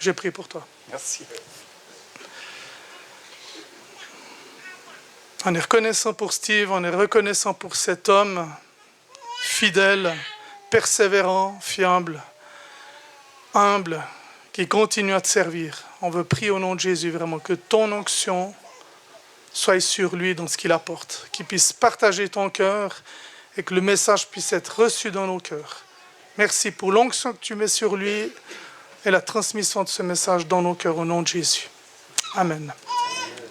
J'ai prié pour toi. Merci. On est reconnaissant pour Steve, on est reconnaissant pour cet homme fidèle, persévérant, fiable, humble, qui continue à te servir. On veut prier au nom de Jésus vraiment que ton onction soit sur lui dans ce qu'il apporte, qu'il puisse partager ton cœur et que le message puisse être reçu dans nos cœurs. Merci pour l'onction que tu mets sur lui et la transmission de ce message dans nos cœurs au nom de Jésus. Amen.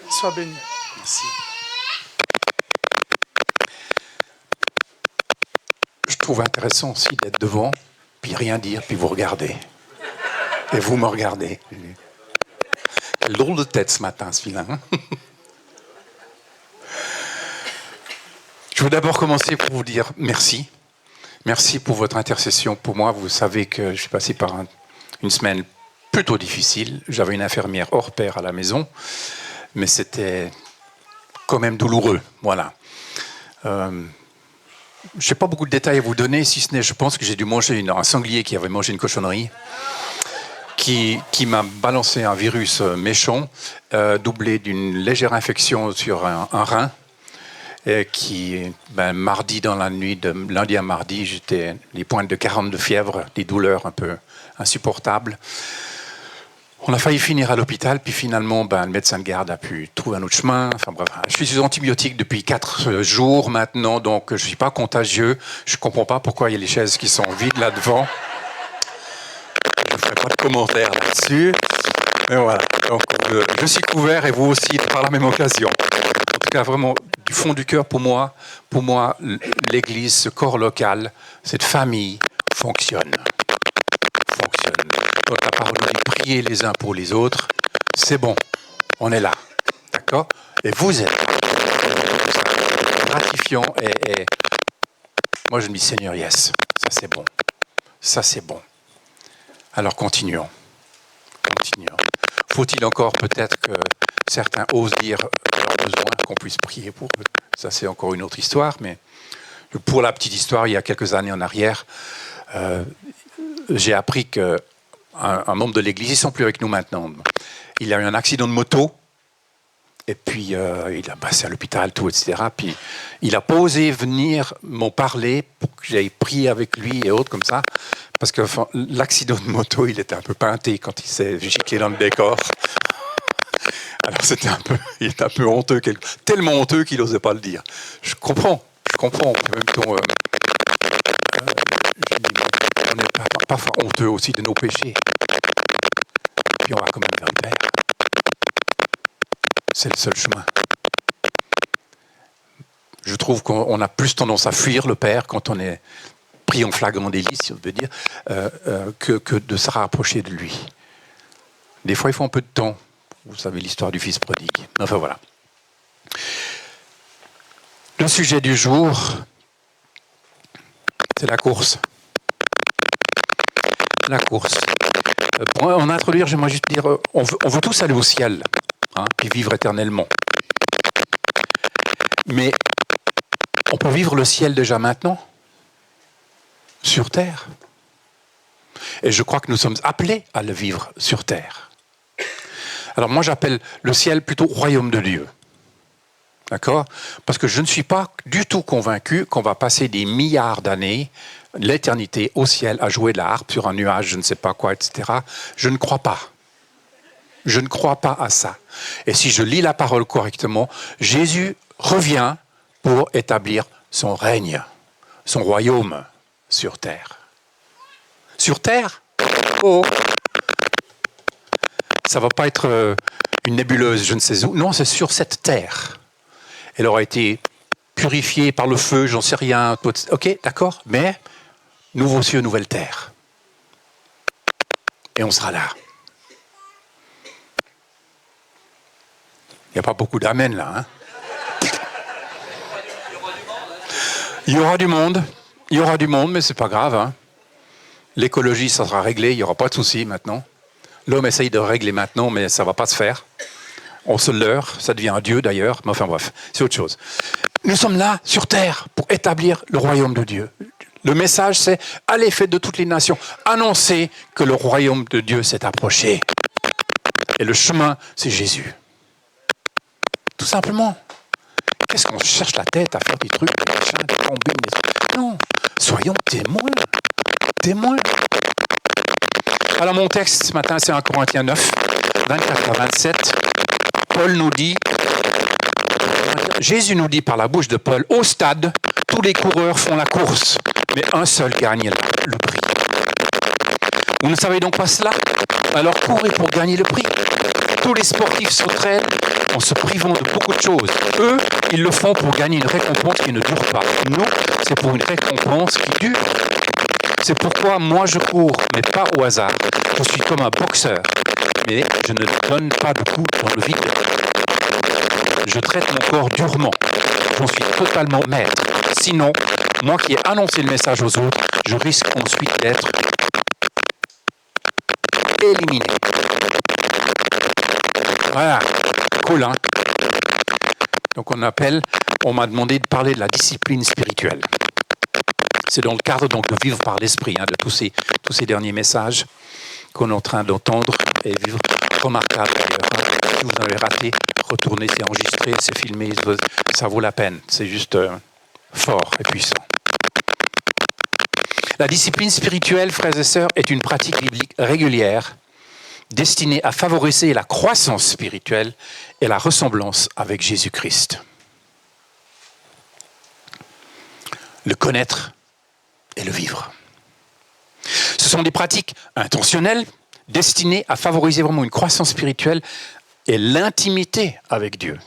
Sois béni. Merci. Je trouve intéressant aussi d'être devant, puis rien dire, puis vous regardez. Et vous me regardez. Quelle drôle de tête ce matin, celui-là. Hein. Je veux d'abord commencer pour vous dire merci. Merci pour votre intercession. Pour moi, vous savez que je suis passé par une semaine plutôt difficile. J'avais une infirmière hors pair à la maison, mais c'était quand même douloureux. Voilà. Je n'ai pas beaucoup de détails à vous donner, si ce n'est, je pense que j'ai dû manger un sanglier qui avait mangé une cochonnerie, qui m'a balancé un virus méchant, doublé d'une légère infection sur un rein, et qui, mardi dans la nuit, de lundi à mardi, j'étais les pointes de 40 de fièvre, des douleurs un peu insupportables. On a failli finir à l'hôpital, puis finalement, le médecin de garde a pu trouver un autre chemin. Enfin bref, je suis sous antibiotiques depuis 4 jours maintenant, donc je ne suis pas contagieux. Je ne comprends pas pourquoi il y a les chaises qui sont vides là devant. Je ne ferai pas de commentaires là-dessus. Mais voilà, donc je suis couvert et vous aussi par la même occasion. En tout cas, vraiment, du fond du cœur, pour moi, l'Église, ce corps local, cette famille fonctionne. Donc la parole dit prier les uns pour les autres, c'est bon, on est là, d'accord? Et vous êtes gratifiant et moi je me dis Seigneur, yes, ça c'est bon. Alors continuons. Faut-il encore peut-être que certains osent dire leurs besoins, qu'on puisse prier pour eux? Ça c'est encore une autre histoire, mais pour la petite histoire, il y a quelques années en arrière, j'ai appris que un membre de l'église, ils ne sont plus avec nous maintenant. Il a eu un accident de moto, et puis il a passé à l'hôpital, tout, etc. Puis il n'a pas osé venir m'en parler pour que j'aille prier avec lui et autres comme ça, parce que l'accident de moto, il était un peu peinté quand il s'est giclé dans le décor. Alors il était un peu honteux, tellement honteux qu'il n'osait pas le dire. Je comprends. En même temps, on n'est pas parfois honteux aussi de nos péchés. Puis on va quand même vers le Père. C'est le seul chemin. Je trouve qu'on a plus tendance à fuir le Père quand on est pris en flagrant délit, si on veut dire, que de se rapprocher de lui. Des fois, il faut un peu de temps. Vous savez l'histoire du fils prodigue. Enfin voilà. Le sujet du jour, c'est la course. La course. Pour en introduire, j'aimerais juste dire, on veut tous aller au ciel, puis vivre éternellement. Mais on peut vivre le ciel déjà maintenant, sur terre. Et je crois que nous sommes appelés à le vivre sur terre. Alors moi, j'appelle le ciel plutôt royaume de Dieu. D'accord? Parce que je ne suis pas du tout convaincu qu'on va passer des milliards d'années, l'éternité, au ciel, à jouer de la harpe sur un nuage, je ne sais pas quoi, etc. Je ne crois pas. Je ne crois pas à ça. Et si je lis la parole correctement, Jésus revient pour établir son règne, son royaume sur terre. Sur terre? Oh! Ça ne va pas être une nébuleuse, je ne sais où. Non, c'est sur cette terre. Elle aura été purifiée par le feu, j'en sais rien. Ok, d'accord, mais nouveaux cieux, nouvelle terre. Et on sera là. Il n'y a pas beaucoup d'amen là. Hein? Il y aura du monde, mais c'est pas grave. Hein? L'écologie, ça sera réglé, il n'y aura pas de souci maintenant. L'homme essaye de régler maintenant, mais ça ne va pas se faire. On se leurre, ça devient un dieu d'ailleurs, mais enfin bref, c'est autre chose. Nous sommes là, sur terre, pour établir le royaume de Dieu. Le message, c'est « Allez, faites de toutes les nations, annoncez que le royaume de Dieu s'est approché. Et le chemin, c'est Jésus. Tout simplement. Qu'est-ce qu'on cherche la tête à faire des trucs, des machins, des combines, Non, soyons témoins. Témoins. Alors mon texte ce matin, c'est 1 Corinthiens 9, 24 à 27. Paul nous dit, Jésus nous dit par la bouche de Paul, au stade, tous les coureurs font la course, mais un seul gagne le prix. Vous ne savez donc pas cela? Alors courez pour gagner le prix. Tous les sportifs s'entraînent en se privant de beaucoup de choses. Eux, ils le font pour gagner une récompense qui ne dure pas. Nous, c'est pour une récompense qui dure. C'est pourquoi moi je cours, mais pas au hasard. Je suis comme un boxeur, mais je ne donne pas de coups dans le vide. Je traite mon corps durement. J'en suis totalement maître. Sinon, moi qui ai annoncé le message aux autres, je risque ensuite d'être éliminé. Voilà, cool, hein? Donc on m'a demandé de parler de la discipline spirituelle. C'est dans le cadre donc de vivre par l'esprit, hein, de tous ces derniers messages qu'on est en train d'entendre et vivre remarquable d'ailleurs. Hein. Si vous avez raté, retournez, c'est enregistré, c'est filmé, ça vaut la peine. C'est juste fort et puissant. La discipline spirituelle, frères et sœurs, est une pratique biblique régulière destinée à favoriser la croissance spirituelle et la ressemblance avec Jésus-Christ. Le connaître et le vivre. Ce sont des pratiques intentionnelles destinées à favoriser vraiment une croissance spirituelle et l'intimité avec Dieu.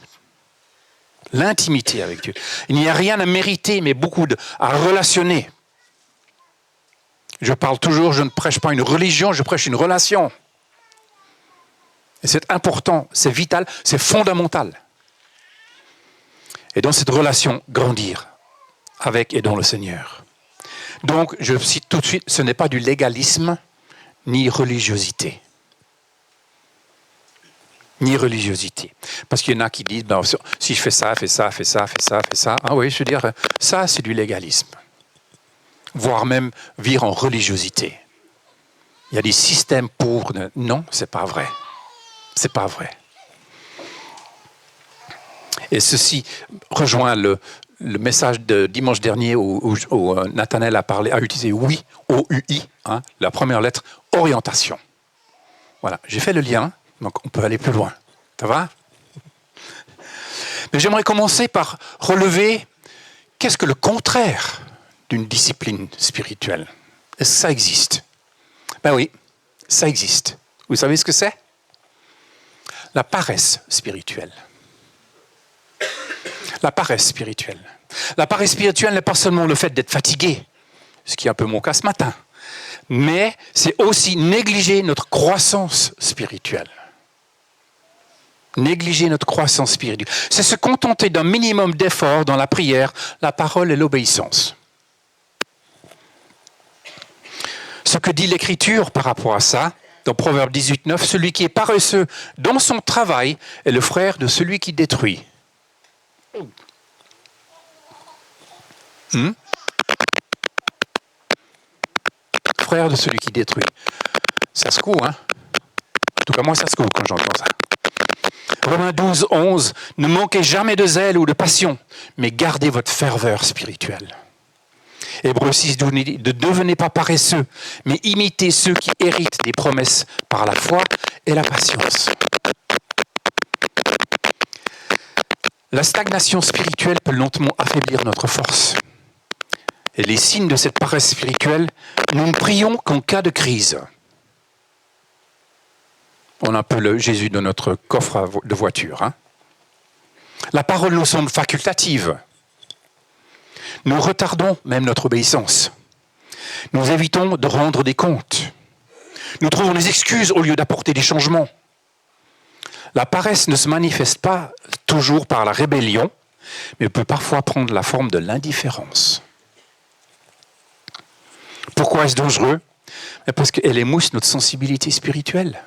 L'intimité avec Dieu. Il n'y a rien à mériter, mais beaucoup à relationner. Je parle toujours, je ne prêche pas une religion, je prêche une relation. Et c'est important, c'est vital, c'est fondamental. Et dans cette relation, grandir avec et dans le Seigneur. Donc, je cite tout de suite, ce n'est pas du légalisme, ni religiosité. Ni religiosité. Parce qu'il y en a qui disent, ben, si je fais ça, fais ça, fais ça, fais ça, fais ça. Ah oui, je veux dire, ça c'est du légalisme. Voire même vivre en religiosité. Il y a des systèmes pour... Non, c'est pas vrai. C'est pas vrai. Et ceci rejoint le message de dimanche dernier où Nathanaël a utilisé oui, O-U-I, hein, la première lettre, orientation. Voilà, j'ai fait le lien, donc on peut aller plus loin. Ça va? Mais j'aimerais commencer par relever qu'est-ce que le contraire d'une discipline spirituelle. Est-ce que ça existe? Ben oui, ça existe. Vous savez ce que c'est? La paresse spirituelle. La paresse spirituelle. La paresse spirituelle n'est pas seulement le fait d'être fatigué, ce qui est un peu mon cas ce matin, mais c'est aussi négliger notre croissance spirituelle. Négliger notre croissance spirituelle. C'est se contenter d'un minimum d'effort dans la prière, la parole et l'obéissance. Ce que dit l'Écriture par rapport à ça, dans Proverbe 18, 9, celui qui est paresseux dans son travail est le frère de celui qui détruit. Frère de celui qui détruit. Ça secoue, hein? En tout cas, moi, ça secoue quand j'entends ça. Romains 12, 11, ne manquez jamais de zèle ou de passion, mais gardez votre ferveur spirituelle. Hébreux 6, ne devenez pas paresseux, mais imitez ceux qui héritent des promesses par la foi et la patience. La stagnation spirituelle peut lentement affaiblir notre force. Et les signes de cette paresse spirituelle, nous ne prions qu'en cas de crise. On a un peu le Jésus de notre coffre de voiture. Hein. La parole nous semble facultative. Nous retardons même notre obéissance. Nous évitons de rendre des comptes. Nous trouvons des excuses au lieu d'apporter des changements. La paresse ne se manifeste pas toujours par la rébellion, mais peut parfois prendre la forme de l'indifférence. Pourquoi est-ce dangereux? Parce qu'elle émousse notre sensibilité spirituelle.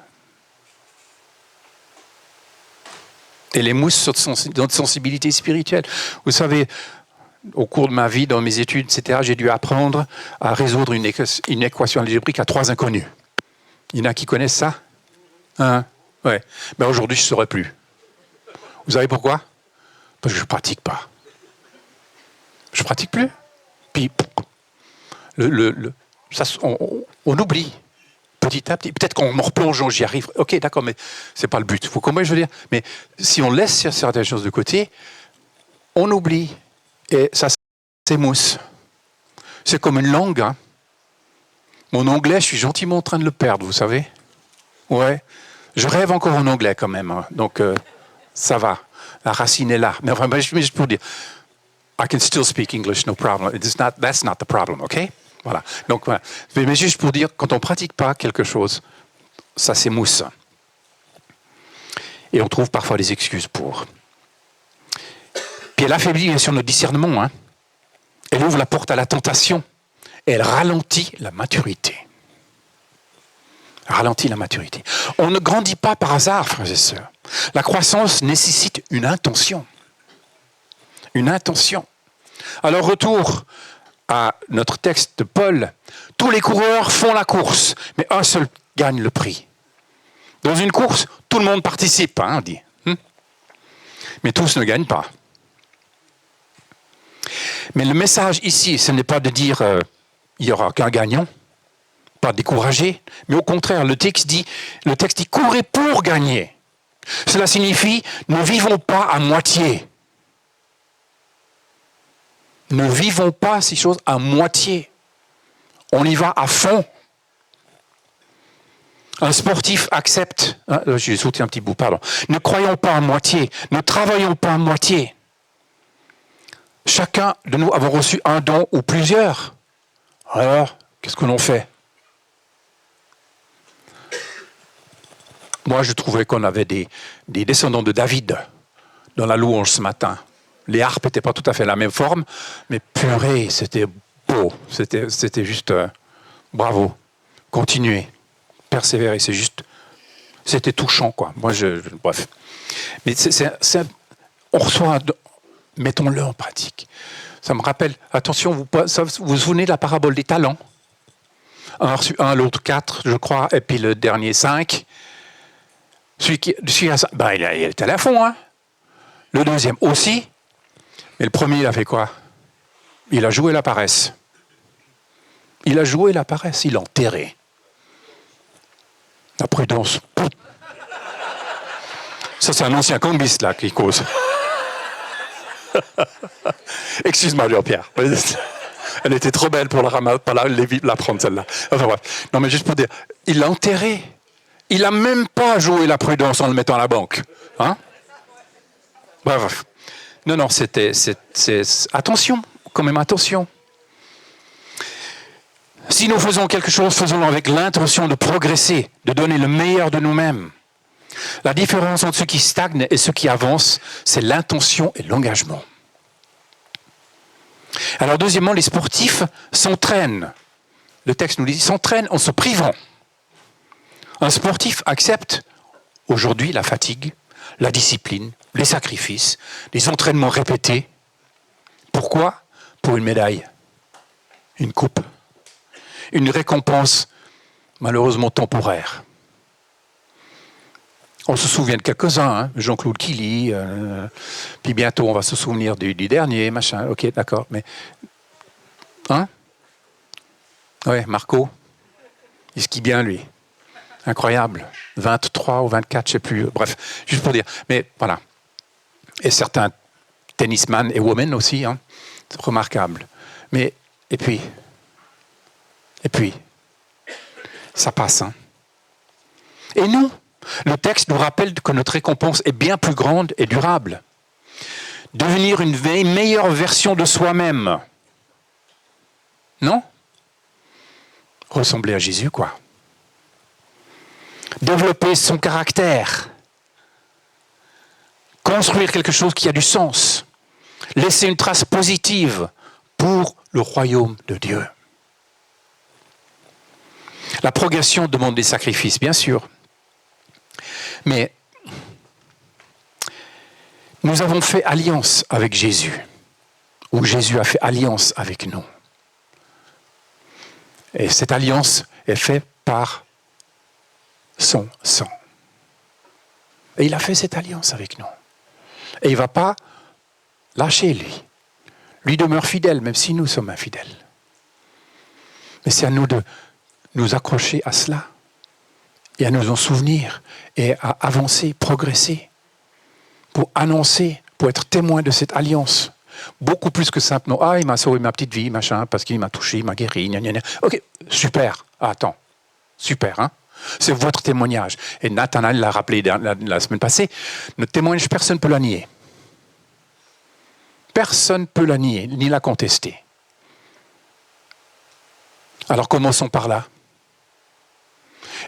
Elle émousse notre sensibilité spirituelle. Vous savez, au cours de ma vie, dans mes études, etc., j'ai dû apprendre à résoudre une équation algébrique à 3 inconnus. Il y en a qui connaissent ça? Ouais. Mais aujourd'hui, je ne saurais plus. Vous savez pourquoi? Parce que je ne pratique pas. Je ne pratique plus. Puis, on oublie. Petit à petit. Peut-être qu'en me replongeant, j'y arrive. Ok, d'accord, mais ce n'est pas le but. Vous comprenez, je veux dire? Mais si on laisse certaines choses de côté, on oublie. Et ça s'émousse. C'est comme une langue. Hein. Mon anglais, je suis gentiment en train de le perdre, vous savez? Ouais. Je rêve encore en anglais quand même. Hein. Donc, ça va. La racine est là. Mais enfin, juste pour dire, I can still speak English, no problem. That's not the problem, ok? Voilà. Donc, voilà. Mais juste pour dire, quand on ne pratique pas quelque chose, ça s'émousse. Et on trouve parfois des excuses pour. Puis elle affaiblit bien sûr notre discernement. Hein. Elle ouvre la porte à la tentation. Et elle ralentit la maturité. Ralentit la maturité. On ne grandit pas par hasard, frères et sœurs. La croissance nécessite une intention. Une intention. Alors, retour à notre texte de Paul. Tous les coureurs font la course, mais un seul gagne le prix. Dans une course, tout le monde participe, hein, on dit. Mais tous ne gagnent pas. Mais le message ici, ce n'est pas de dire il n'y aura qu'un gagnant, pas décourager, mais au contraire, le texte dit courez pour gagner. Cela signifie ne vivons pas à moitié. Ne vivons pas ces choses à moitié. On y va à fond. Un sportif accepte. J'ai sauté un petit bout, pardon. Ne croyons pas à moitié. Ne travaillons pas à moitié. Chacun de nous avons reçu un don ou plusieurs. Alors, qu'est-ce que l'on fait? Moi, je trouvais qu'on avait des descendants de David dans la louange ce matin. Les harpes n'étaient pas tout à fait la même forme, mais purée, c'était beau. C'était juste bravo. Continuez, persévérer, c'était touchant, quoi. Moi, bref. Mais on reçoit, mettons-le en pratique. Ça me rappelle, attention, vous vous souvenez de la parabole des talents? Un a reçu 1, l'autre 4, je crois, et puis le dernier 5. Celui a 5, il était à la fond, hein. Le deuxième aussi. Mais le premier, il a fait quoi? Il a joué la paresse. Il a joué la paresse, il a enterré. La prudence. Ça, c'est un ancien cambiste, là, qui cause. Excuse-moi, Jean-Pierre. Elle était trop belle pour la prendre, celle-là. Enfin, bref. Non, mais juste pour dire, il l'a enterré. Il n'a même pas joué la prudence en le mettant à la banque. Hein? Bref. Non, attention, quand même attention. Si nous faisons quelque chose, faisons-le avec l'intention de progresser, de donner le meilleur de nous-mêmes. La différence entre ceux qui stagnent et ceux qui avancent, c'est l'intention et l'engagement. Alors deuxièmement, les sportifs s'entraînent. Le texte nous dit, s'entraînent en se privant. Un sportif accepte aujourd'hui la fatigue, la discipline, les sacrifices, les entraînements répétés. Pourquoi? Pour une médaille, une coupe, une récompense malheureusement temporaire. On se souvient de quelques-uns, hein, Jean-Claude Killy, puis bientôt on va se souvenir du dernier, machin, ok, d'accord, mais... Hein? Ouais, Marco, il skie bien lui. Incroyable. 23 ou 24, je ne sais plus, bref, juste pour dire. Mais voilà. Et certains tennisman et women aussi, hein, c'est remarquable. Mais, et puis, ça passe. Hein. Et nous, le texte nous rappelle que notre récompense est bien plus grande et durable. Devenir une meilleure version de soi-même. Non? Ressembler à Jésus, quoi. Développer son caractère. Construire quelque chose qui a du sens. Laisser une trace positive pour le royaume de Dieu. La progression demande des sacrifices, bien sûr. Mais nous avons fait alliance avec Jésus, ou Jésus a fait alliance avec nous. Et cette alliance est faite par son sang. Et il a fait cette alliance avec nous. Et il ne va pas lâcher, lui. Lui demeure fidèle, même si nous sommes infidèles. Mais c'est à nous de nous accrocher à cela et à nous en souvenir et à avancer, progresser pour annoncer, pour être témoin de cette alliance. Beaucoup plus que simplement « Ah, il m'a sauvé ma petite vie, machin, parce qu'il m'a touché, il m'a guéri, gna gna gna. » Ok, super. Attends, super, hein? C'est votre témoignage. Et Nathanaël l'a rappelé la semaine passée, notre témoignage, personne ne peut la nier. Personne ne peut la nier, ni la contester. Alors commençons par là.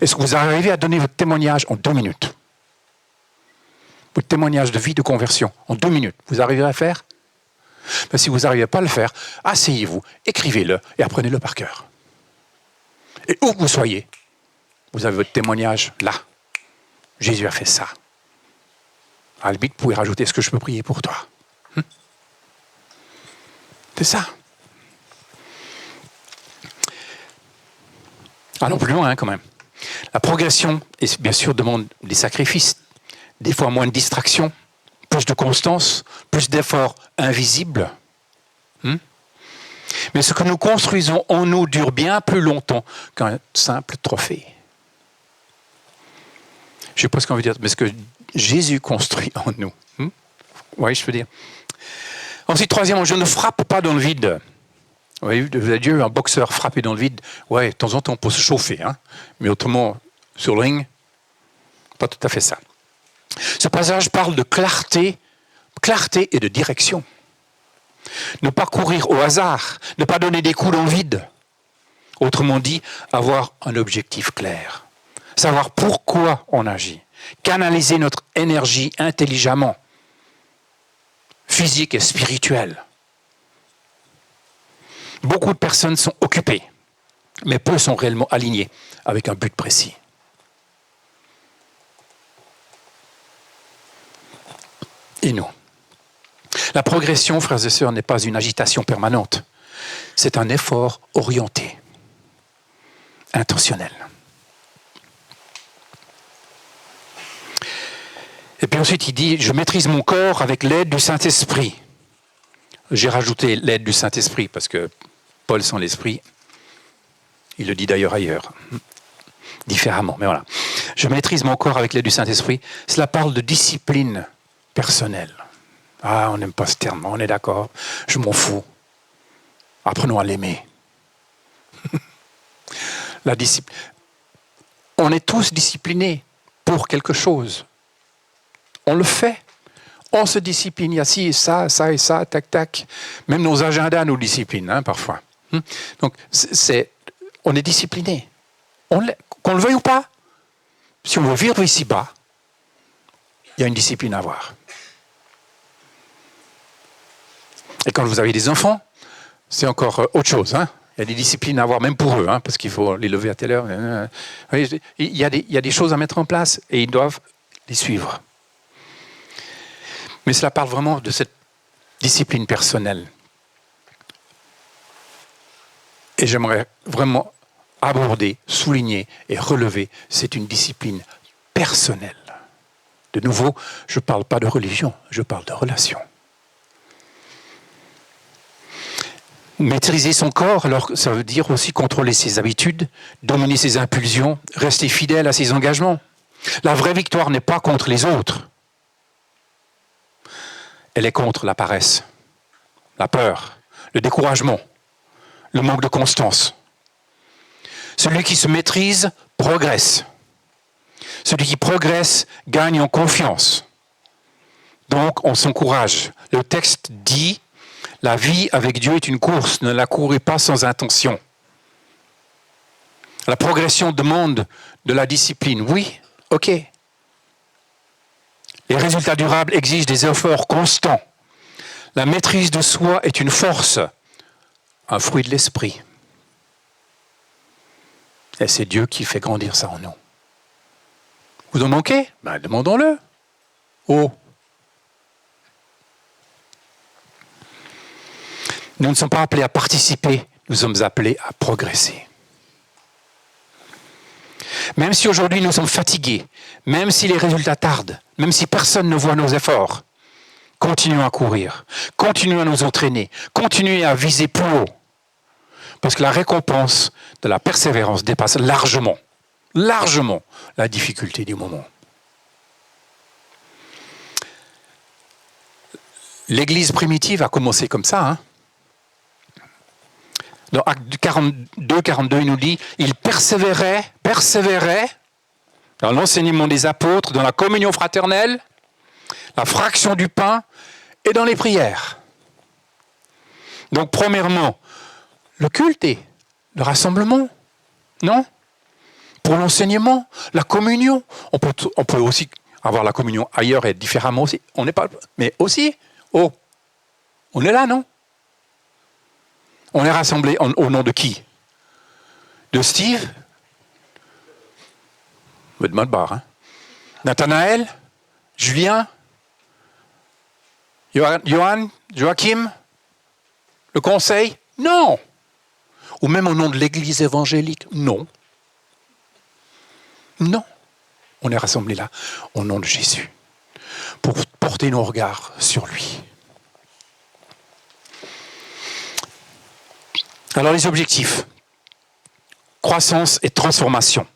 Est-ce que vous arrivez à donner votre témoignage en 2 minutes? Votre témoignage de vie, de conversion, en 2 minutes. Vous arriverez à faire? Mais si vous n'arrivez pas à le faire, asseyez-vous, écrivez-le et apprenez-le par cœur. Et où que vous soyez, vous avez votre témoignage là. Jésus a fait ça. À la limite, vous pouvez rajouter « Est-ce que je peux prier pour toi ?» C'est ça. Allons plus loin quand même. La progression, bien sûr, demande des sacrifices, des fois moins de distractions, plus de constance, plus d'efforts invisibles. Mais ce que nous construisons en nous dure bien plus longtemps qu'un simple trophée. Je ne sais pas ce qu'on veut dire, mais ce que Jésus construit en nous. Oui, je veux dire. Ensuite, troisièmement, je ne frappe pas dans le vide. Vous avez vu un boxeur frapper dans le vide? Ouais, de temps en temps, pour se chauffer. Hein. Mais autrement, sur le ring, pas tout à fait ça. Ce passage parle de clarté et de direction. Ne pas courir au hasard, ne pas donner des coups dans le vide. Autrement dit, avoir un objectif clair. Savoir pourquoi on agit. Canaliser notre énergie intelligemment, physique et spirituelle. Beaucoup de personnes sont occupées, mais peu sont réellement alignés avec un but précis. Et nous? La progression, frères et sœurs, n'est pas une agitation permanente. C'est un effort orienté, intentionnel. Et puis ensuite, il dit « Je maîtrise mon corps avec l'aide du Saint-Esprit ». J'ai rajouté l'aide du Saint-Esprit parce que Paul sans l'Esprit, il le dit d'ailleurs ailleurs, différemment, mais voilà. Je maîtrise mon corps avec l'aide du Saint-Esprit. Cela parle de discipline personnelle. Ah, on n'aime pas ce terme, on est d'accord, je m'en fous. Apprenons à l'aimer. La discipline. On est tous disciplinés pour quelque chose. On le fait. On se discipline. Il y a ci et ça, et ça, tac, tac. Même nos agendas nous disciplinent, hein, parfois. Donc, on est discipliné. Qu'on le veuille ou pas, si on veut vivre ici-bas, il y a une discipline à avoir. Et quand vous avez des enfants, c'est encore autre chose. Hein. Il y a des disciplines à avoir, même pour eux, hein, parce qu'il faut les lever à telle heure. Il y a des choses à mettre en place et ils doivent les suivre. Mais cela parle vraiment de cette discipline personnelle. Et j'aimerais vraiment aborder, souligner et relever, c'est une discipline personnelle. De nouveau, je ne parle pas de religion, je parle de relation. Maîtriser son corps, alors ça veut dire aussi contrôler ses habitudes, dominer ses impulsions, rester fidèle à ses engagements. La vraie victoire n'est pas contre les autres. Elle est contre la paresse, la peur, le découragement, le manque de constance. Celui qui se maîtrise progresse. Celui qui progresse gagne en confiance. Donc, on s'encourage. Le texte dit « La vie avec Dieu est une course, ne la courez pas sans intention. » La progression demande de la discipline. Oui, ok. Les résultats durables exigent des efforts constants. La maîtrise de soi est une force, un fruit de l'esprit. Et c'est Dieu qui fait grandir ça en nous. Vous en manquez? Ben, demandons-le. Oh. Nous ne sommes pas appelés à participer, nous sommes appelés à progresser. Même si aujourd'hui nous sommes fatigués, même si les résultats tardent, même si personne ne voit nos efforts, continuons à courir, continuons à nous entraîner, continuons à viser plus haut. Parce que la récompense de la persévérance dépasse largement la difficulté du moment. L'Église primitive a commencé comme ça. Dans Actes 42, il nous dit, il persévérait dans l'enseignement des apôtres, dans la communion fraternelle, la fraction du pain et dans les prières. Donc, premièrement, le culte et le rassemblement, non? Pour l'enseignement, la communion. On peut aussi avoir la communion ailleurs et différemment aussi. On n'est pas, mais aussi, on est là, non? On est rassemblés au nom de qui? De Steve? Me demande pas, Nathanaël? Julien? Johan? Joachim? Le conseil? Non. Ou même au nom de l'Église évangélique? Non. Non. On est rassemblés là, au nom de Jésus, pour porter nos regards sur lui. Alors les objectifs, croissance et transformation,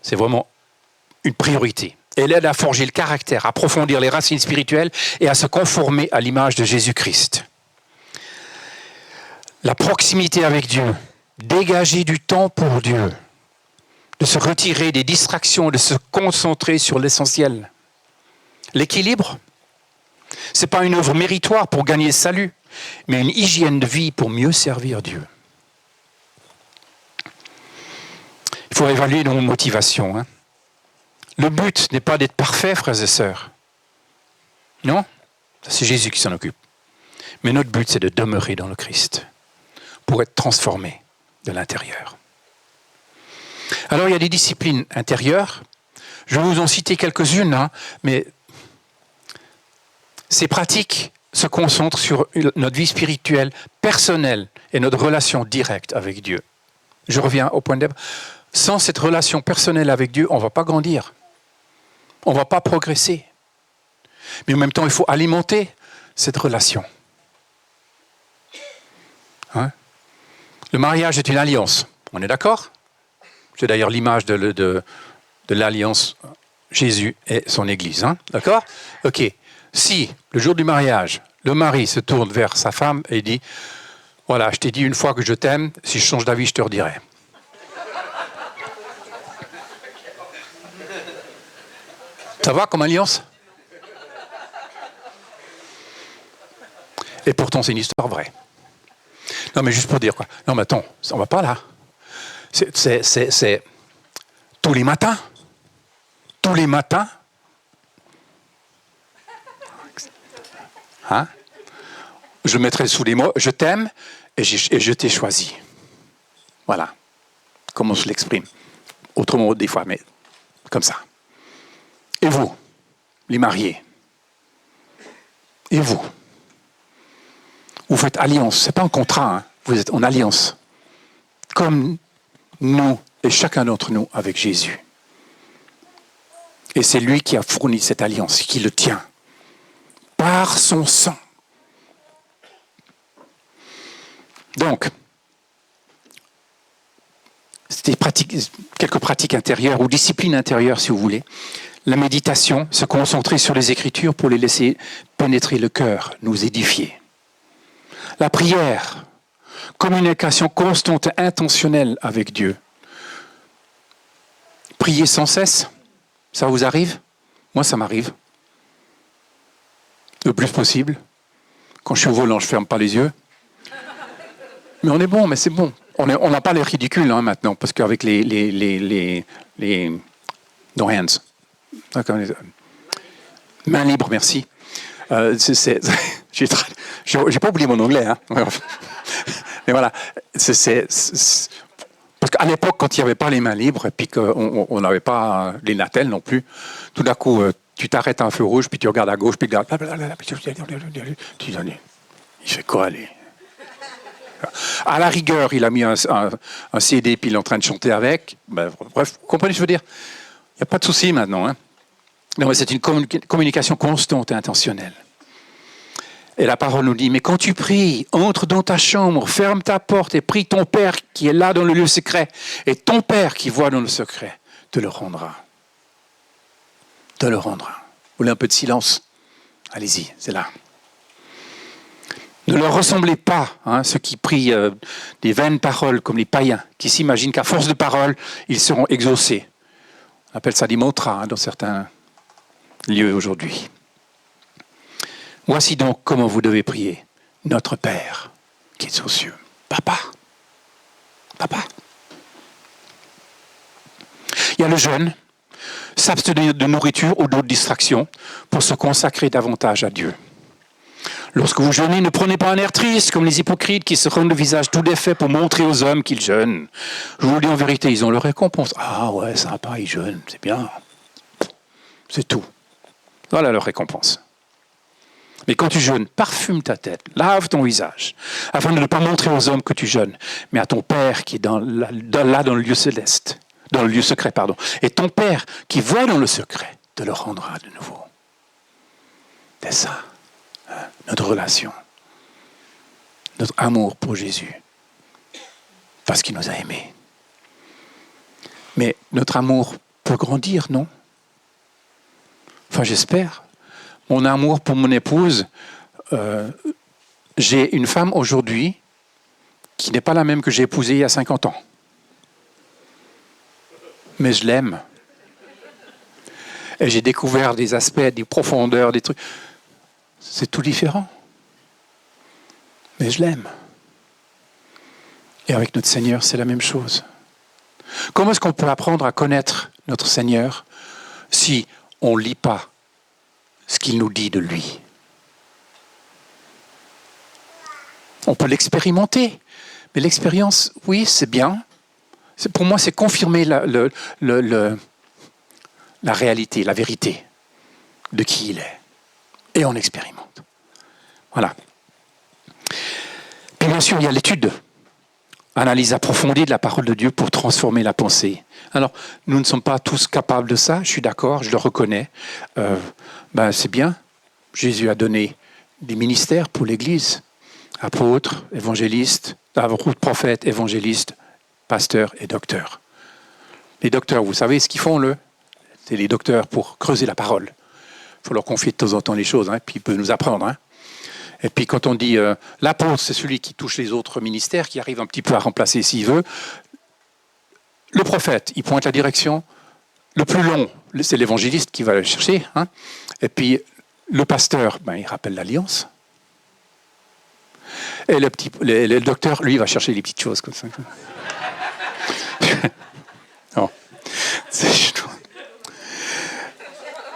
c'est vraiment une priorité. Elle aide à forger le caractère, à approfondir les racines spirituelles et à se conformer à l'image de Jésus-Christ. La proximité avec Dieu, dégager du temps pour Dieu, de se retirer des distractions, de se concentrer sur l'essentiel. L'équilibre, ce n'est pas une œuvre méritoire pour gagner le salut, mais une hygiène de vie pour mieux servir Dieu. Il faut évaluer nos motivations. Le but n'est pas d'être parfait, frères et sœurs. Non, c'est Jésus qui s'en occupe. Mais notre but, c'est de demeurer dans le Christ, pour être transformé de l'intérieur. Alors, il y a des disciplines intérieures. Je vais vous en citer quelques-unes, mais ces pratiques se concentrent sur notre vie spirituelle, personnelle et notre relation directe avec Dieu. Je reviens au point de départ. Sans cette relation personnelle avec Dieu, on ne va pas grandir. On ne va pas progresser. Mais en même temps, il faut alimenter cette relation. Le mariage est une alliance. On est d'accord? C'est d'ailleurs l'image de l'alliance Jésus et son Église. D'accord? Ok. Si, le jour du mariage, le mari se tourne vers sa femme et dit « Voilà, je t'ai dit une fois que je t'aime, si je change d'avis, je te redirai. » Ça va comme alliance? Et pourtant, c'est une histoire vraie. Non, mais juste pour dire quoi. Non, mais attends, on ne va pas là. C'est tous les matins. Tous les matins. Je mettrai sous les mots, je t'aime et je t'ai choisi. Voilà. Comment je l'exprime. Autrement, des fois, mais comme ça. Et vous, les mariés? Et vous? Vous faites alliance. Ce n'est pas un contrat, vous êtes en alliance. Comme nous et chacun d'entre nous avec Jésus. Et c'est lui qui a fourni cette alliance, qui le tient. Par son sang. Donc, c'était quelques pratiques intérieures ou disciplines intérieures, si vous voulez. La méditation, se concentrer sur les Écritures pour les laisser pénétrer le cœur, nous édifier. La prière, communication constante et intentionnelle avec Dieu. Prier sans cesse, ça vous arrive? Moi, ça m'arrive. Le plus possible. Quand je suis au volant, je ne ferme pas les yeux. Mais on est bon, mais c'est bon. On n'a pas l'air ridicule maintenant, parce qu'avec les no hands. Main libre, merci. J'ai pas oublié mon anglais. Mais voilà. Parce qu'à l'époque, quand il n'y avait pas les mains libres, et puis qu'on n'avait pas les natels non plus, tout d'un coup, tu t'arrêtes à un feu rouge, puis tu regardes à gauche, puis tu regardes... Il fait quoi, lui? À la rigueur, il a mis un CD puis il est en train de chanter avec. Ben, bref, vous comprenez ce que je veux dire? Il n'y a pas de souci maintenant. Hein? Non, mais c'est une communication constante et intentionnelle. Et la parole nous dit, mais quand tu pries, entre dans ta chambre, ferme ta porte et prie ton Père qui est là dans le lieu secret. Et ton Père qui voit dans le secret te le rendra. Te le rendra. Vous voulez un peu de silence? Allez-y, c'est là. Ne leur ressemblez pas, hein, ceux qui prient des vaines paroles comme les païens, qui s'imaginent qu'à force de paroles, ils seront exaucés. On appelle ça des mantras hein, dans certains lieux aujourd'hui. Voici donc comment vous devez prier. Notre Père qui est aux cieux. Papa. Papa. Il y a le jeûne, s'abstenir de nourriture ou d'autres distractions pour se consacrer davantage à Dieu. Lorsque vous jeûnez, ne prenez pas un air triste comme les hypocrites qui se rendent le visage tout défait pour montrer aux hommes qu'ils jeûnent. Je vous le dis en vérité, ils ont leur récompense. Ah ouais, sympa, ils jeûnent, c'est bien. C'est tout. Voilà leur récompense. Mais quand tu jeûnes, parfume ta tête, lave ton visage, afin de ne pas montrer aux hommes que tu jeûnes, mais à ton Père qui est dans le lieu céleste, dans le lieu secret, pardon. Et ton Père qui voit dans le secret te le rendra de nouveau. C'est ça, hein, notre relation, notre amour pour Jésus, parce qu'il nous a aimés. Mais notre amour peut grandir, non? Enfin, j'espère. Mon amour pour mon épouse, j'ai une femme aujourd'hui qui n'est pas la même que j'ai épousée il y a 50 ans. Mais je l'aime. Et j'ai découvert des aspects, des profondeurs, des trucs. C'est tout différent. Mais je l'aime. Et avec notre Seigneur, c'est la même chose. Comment est-ce qu'on peut apprendre à connaître notre Seigneur si on ne lit pas ce qu'il nous dit de lui? On peut l'expérimenter, mais l'expérience, oui, c'est bien. Pour moi, c'est confirmer la réalité, la vérité de qui il est. Et on expérimente. Voilà. Puis bien sûr, il y a l'étude. Analyse approfondie de la parole de Dieu pour transformer la pensée. Alors, nous ne sommes pas tous capables de ça, je suis d'accord, je le reconnais. C'est bien. Jésus a donné des ministères pour l'Église. Apôtres, évangélistes, prophètes, évangélistes, pasteurs et docteurs. Les docteurs, vous savez ce qu'ils font, c'est les docteurs pour creuser la parole. Il faut leur confier de temps en temps les choses, hein, puis il peut nous apprendre. Hein. Et puis quand on dit l'apôtre, c'est celui qui touche les autres ministères, qui arrive un petit peu à remplacer s'il veut. Le prophète, il pointe la direction. Le plus long, c'est l'évangéliste qui va le chercher. Hein. Et puis le pasteur, il rappelle l'alliance. Et le docteur, lui, il va chercher les petites choses comme ça. Non.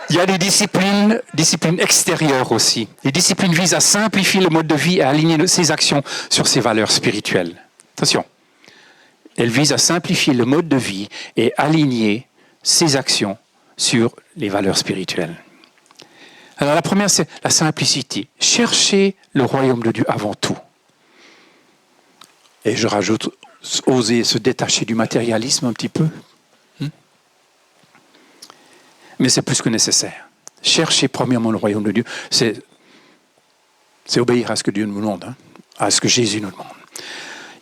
Il y a des disciplines extérieures aussi. Les disciplines visent à simplifier le mode de vie et à aligner ses actions sur ses valeurs spirituelles. Attention. Elles visent à simplifier le mode de vie et aligner ses actions sur les valeurs spirituelles. Alors la première, c'est la simplicité. Chercher le royaume de Dieu avant tout. Et je rajoute, oser se détacher du matérialisme un petit peu. Mais c'est plus que nécessaire. Chercher premièrement le royaume de Dieu, c'est obéir à ce que Dieu nous demande, hein, à ce que Jésus nous demande.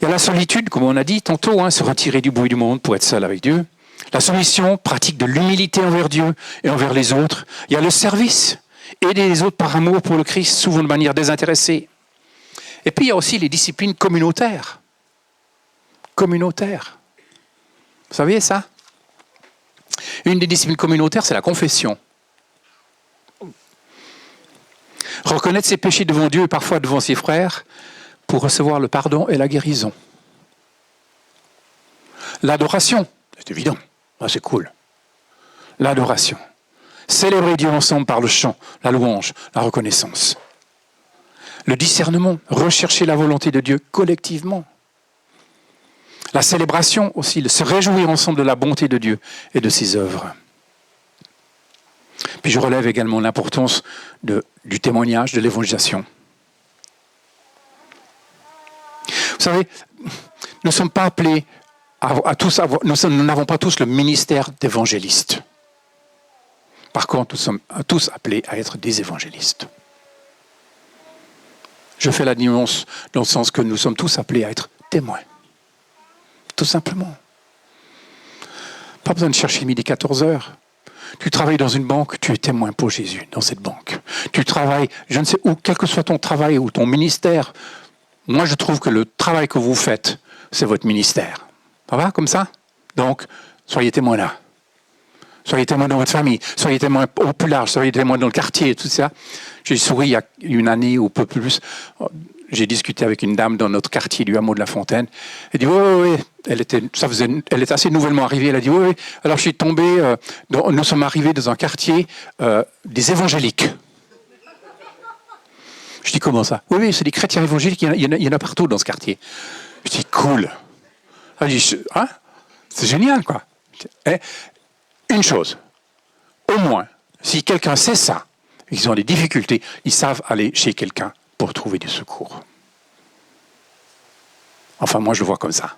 Il y a la solitude, comme on a dit tantôt, hein, se retirer du bruit du monde pour être seul avec Dieu. La soumission, pratique de l'humilité envers Dieu et envers les autres. Il y a le service, aider les autres par amour pour le Christ, souvent de manière désintéressée. Et puis il y a aussi les disciplines communautaires. Communautaires. Vous saviez ça ? Une des disciplines communautaires, c'est la confession. Reconnaître ses péchés devant Dieu et parfois devant ses frères pour recevoir le pardon et la guérison. L'adoration, c'est évident, c'est cool. L'adoration. Célébrer Dieu ensemble par le chant, la louange, la reconnaissance. Le discernement, rechercher la volonté de Dieu collectivement. La célébration aussi, de se réjouir ensemble de la bonté de Dieu et de ses œuvres. Puis je relève également l'importance du témoignage, de l'évangélisation. Vous savez, nous ne sommes pas appelés à tous avoir, nous n'avons pas tous le ministère d'évangéliste. Par contre, nous sommes tous appelés à être des évangélistes. Je fais la nuance dans le sens que nous sommes tous appelés à être témoins. Tout simplement. Pas besoin de chercher midi 14 heures. Tu travailles dans une banque, tu es témoin pour Jésus dans cette banque. Tu travailles, je ne sais où, quel que soit ton travail ou ton ministère, moi je trouve que le travail que vous faites, c'est votre ministère. Ça va comme ça? Donc, soyez témoins là. Soyez témoins dans votre famille, soyez témoins au plus large, soyez témoins dans le quartier, tout ça. J'ai souri il y a une année ou peu plus. J'ai discuté avec une dame dans notre quartier du hameau de la Fontaine. Elle dit oui. Elle était assez nouvellement arrivée. Elle a dit oui. Alors je suis tombé. Nous sommes arrivés dans un quartier des évangéliques. Je dis comment ça? Oui, c'est des chrétiens évangéliques. Il y en a partout dans ce quartier. Je dis cool. Elle dit hein? C'est génial quoi. Une chose, au moins, si quelqu'un sait ça, et qu'ils ont des difficultés, ils savent aller chez quelqu'un pour trouver du secours. Enfin, moi, je le vois comme ça.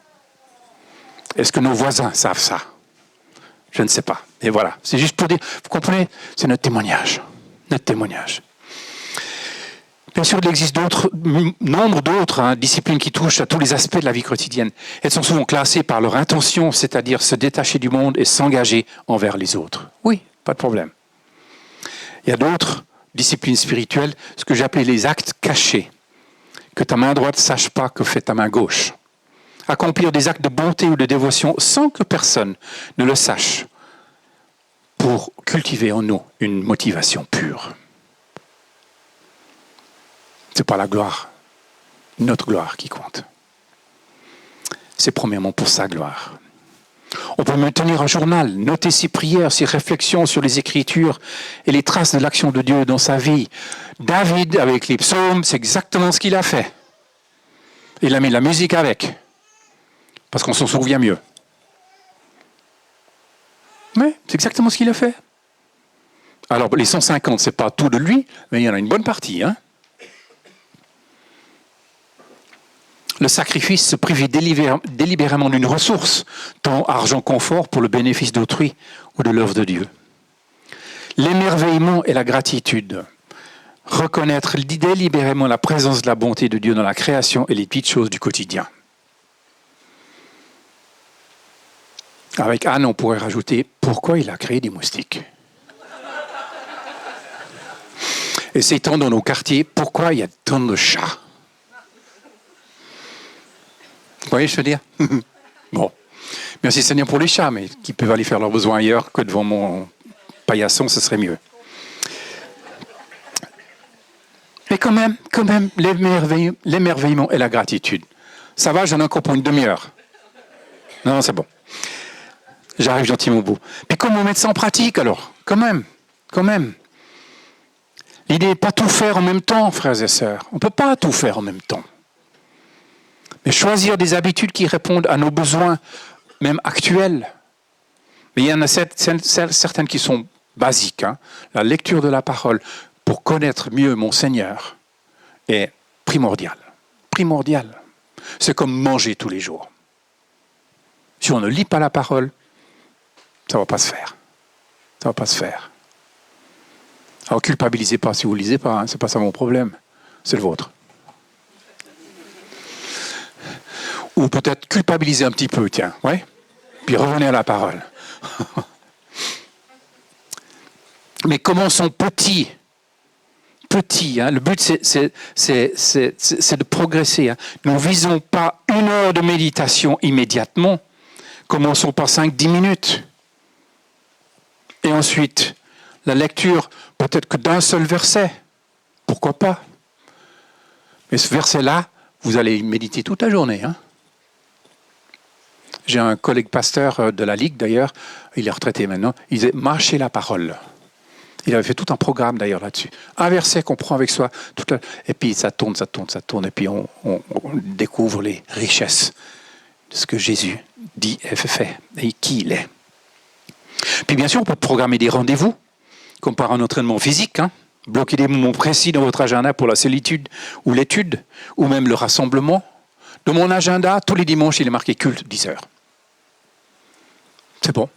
Est-ce que nos voisins savent ça? Je ne sais pas. Et voilà, c'est juste pour dire, vous comprenez, c'est notre témoignage. Notre témoignage. Bien sûr, il existe nombre d'autres disciplines qui touchent à tous les aspects de la vie quotidienne. Elles sont souvent classées par leur intention, c'est-à-dire se détacher du monde et s'engager envers les autres. Oui, pas de problème. Il y a d'autres disciplines spirituelles, ce que j'appelais les actes cachés. Que ta main droite ne sache pas que fait ta main gauche. Accomplir des actes de bonté ou de dévotion sans que personne ne le sache pour cultiver en nous une motivation pure. Ce n'est pas la gloire, notre gloire qui compte. C'est premièrement pour sa gloire. On peut même tenir un journal, noter ses prières, ses réflexions sur les Écritures et les traces de l'action de Dieu dans sa vie. David, avec les psaumes, c'est exactement ce qu'il a fait. Il a mis la musique avec, parce qu'on s'en souvient mieux. Mais c'est exactement ce qu'il a fait. Alors, les 150, ce n'est pas tout de lui, mais il y en a une bonne partie, hein. Le sacrifice se priver délibérément d'une ressource, tant argent confort pour le bénéfice d'autrui ou de l'œuvre de Dieu. L'émerveillement et la gratitude. Reconnaître délibérément la présence de la bonté de Dieu dans la création et les petites choses du quotidien. Avec Anne, on pourrait rajouter pourquoi il a créé des moustiques. Et c'est tant dans nos quartiers, pourquoi il y a tant de chats. Vous voyez, je veux dire? Bon. Merci Seigneur pour les chats, mais qui peuvent aller faire leurs besoins ailleurs que devant mon paillasson, ce serait mieux. Mais quand même, l'émerveillement et la gratitude. Ça va, j'en ai encore pour une demi-heure. Non, c'est bon. J'arrive gentiment au bout. Mais comment mettre ça en pratique alors? Quand même. L'idée n'est pas tout faire en même temps, frères et sœurs. On ne peut pas tout faire en même temps. Mais choisir des habitudes qui répondent à nos besoins, même actuels. Mais il y en a certaines qui sont basiques. La lecture de la parole pour connaître mieux mon Seigneur est primordiale. C'est comme manger tous les jours. Si on ne lit pas la parole, ça ne va pas se faire. Alors culpabilisez pas si vous ne lisez pas, c'est pas ça mon problème, c'est le vôtre. Ou peut-être culpabiliser un petit peu, tiens, ouais. Puis revenez à la parole. Mais commençons petit. Le but, c'est de progresser. Nous ne visons pas 1 heure de méditation immédiatement. Commençons par 5-10 minutes. Et ensuite, la lecture, peut-être que d'un seul verset. Pourquoi pas? Mais ce verset-là, vous allez méditer toute la journée, J'ai un collègue pasteur de la Ligue, d'ailleurs, il est retraité maintenant, il disait « marcher la parole ». Il avait fait tout un programme, d'ailleurs, là-dessus. Un verset qu'on prend avec soi, et puis ça tourne, et puis on découvre les richesses de ce que Jésus dit et fait, et qui il est. Puis bien sûr, on peut programmer des rendez-vous, comme par un entraînement physique, Bloquer des moments précis dans votre agenda pour la solitude ou l'étude, ou même le rassemblement. Dans mon agenda, tous les dimanches, il est marqué culte 10 heures. C'est bon.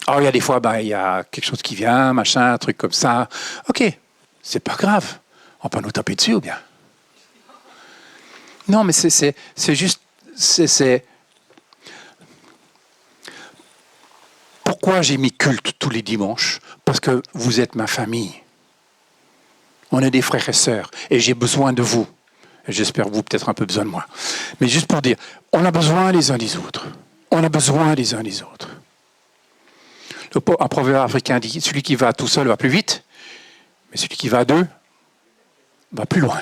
Alors, il y a des fois, il y a quelque chose qui vient, machin, un truc comme ça. OK, c'est pas grave. On peut nous taper dessus ou bien. Non, mais c'est juste... Pourquoi j'ai mis culte tous les dimanches? Parce que vous êtes ma famille. On est des frères et sœurs. Et j'ai besoin de vous. Et j'espère vous, peut-être un peu besoin de moi. Mais juste pour dire, on a besoin les uns des autres. On a besoin les uns des autres. Un proverbe africain dit, celui qui va tout seul va plus vite, mais celui qui va à deux va plus loin.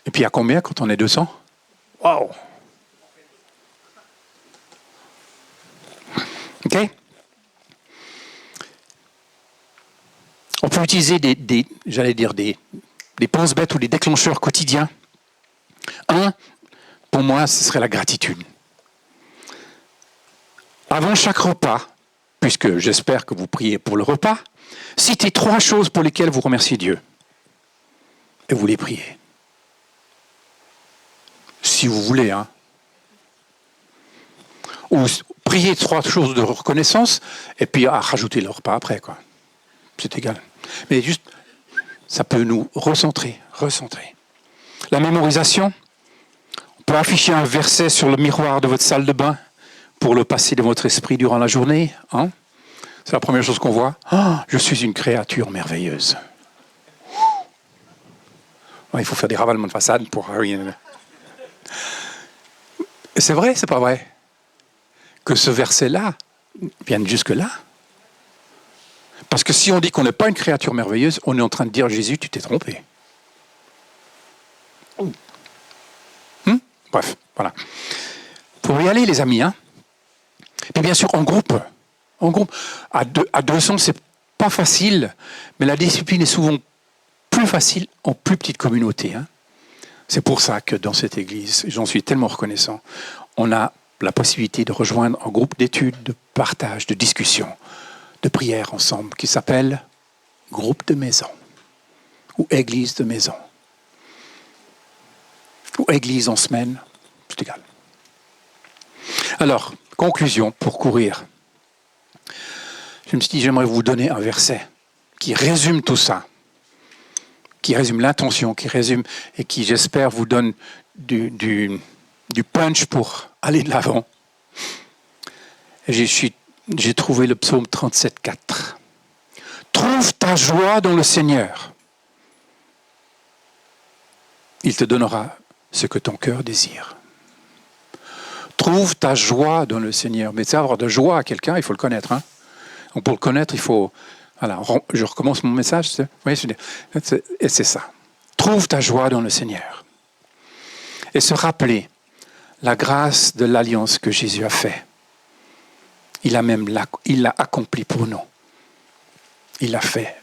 Et puis, à combien quand on est 200? Waouh! OK? On peut utiliser des pense-bêtes ou des déclencheurs quotidiens. Un, pour moi, ce serait la gratitude. Avant chaque repas, puisque j'espère que vous priez pour le repas, citez 3 choses pour lesquelles vous remerciez Dieu. Et vous les priez. Si vous voulez, hein. Ou priez 3 choses de reconnaissance, et puis rajouter le repas après, quoi. C'est égal. Mais juste, ça peut nous recentrer. La mémorisation, on peut afficher un verset sur le miroir de votre salle de bain pour le passer de votre esprit durant la journée. Hein? C'est la première chose qu'on voit. Oh, je suis une créature merveilleuse. Ouais, il faut faire des ravalements de façade pour... C'est vrai, c'est pas vrai que ce verset-là vienne jusque-là. Parce que si on dit qu'on n'est pas une créature merveilleuse, on est en train de dire, Jésus, tu t'es trompé. Bref, voilà. Pour y aller, les amis, hein. Et bien sûr, en groupe. À 200, c'est pas facile, mais la discipline est souvent plus facile en plus petite communauté. Hein. C'est pour ça que dans cette église, j'en suis tellement reconnaissant, on a la possibilité de rejoindre un groupe d'études, de partage, de discussion, de prière ensemble, qui s'appelle groupe de maison, ou église de maison, ou église en semaine, c'est égal. Alors, conclusion pour courir. Je me suis dit, j'aimerais vous donner un verset qui résume tout ça, qui résume l'intention, qui résume et qui, j'espère, vous donne du punch pour aller de l'avant. J'ai trouvé le psaume 37,4. Trouve ta joie dans le Seigneur. Il te donnera ce que ton cœur désire. Trouve ta joie dans le Seigneur. Mais tu sais, avoir de joie à quelqu'un, il faut le connaître. Hein? Donc pour le connaître, il faut... Voilà, je recommence mon message. Tu sais? Oui, et c'est ça. Trouve ta joie dans le Seigneur. Et se rappeler la grâce de l'alliance que Jésus a faite. Il l'a accompli pour nous. Il l'a fait.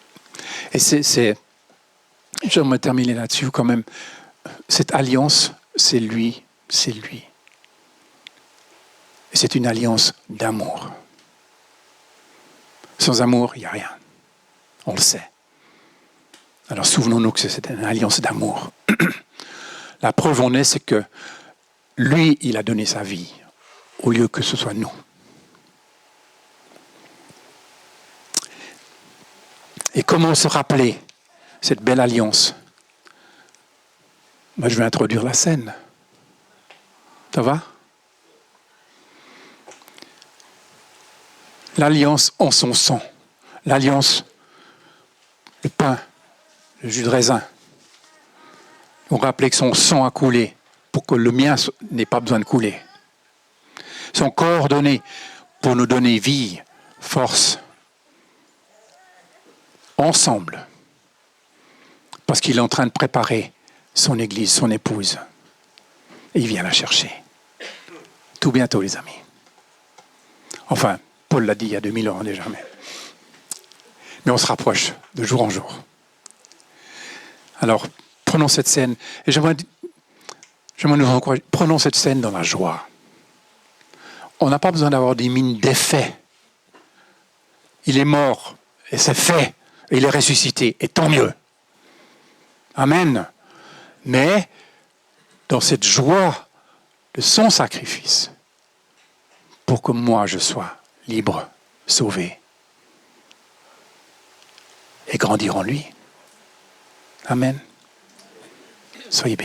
Et j'aimerais terminer là-dessus quand même. Cette alliance, c'est lui. Et c'est une alliance d'amour. Sans amour, il n'y a rien. On le sait. Alors souvenons-nous que c'est une alliance d'amour. La preuve en est, c'est que lui, il a donné sa vie au lieu que ce soit nous. Et comment se rappeler cette belle alliance? Moi, je vais introduire la scène. Ça va? L'alliance en son sang. L'alliance, le pain, le jus de raisin. On rappelait que son sang a coulé pour que le mien n'ait pas besoin de couler. Son corps donné pour nous donner vie, force. Ensemble. Parce qu'il est en train de préparer son église, son épouse. Et il vient la chercher. Tout bientôt, les amis. Enfin, Paul l'a dit il y a 2000 ans déjà. Mais on se rapproche de jour en jour. Alors, prenons cette scène. Et j'aimerais nous encourager. Prenons cette scène dans la joie. On n'a pas besoin d'avoir des mines d'effet. Il est mort. Et c'est fait. Et il est ressuscité. Et tant mieux. Amen. Mais dans cette joie de son sacrifice pour que moi je sois libre, sauvé et grandir en lui. Amen. Soyez bénis.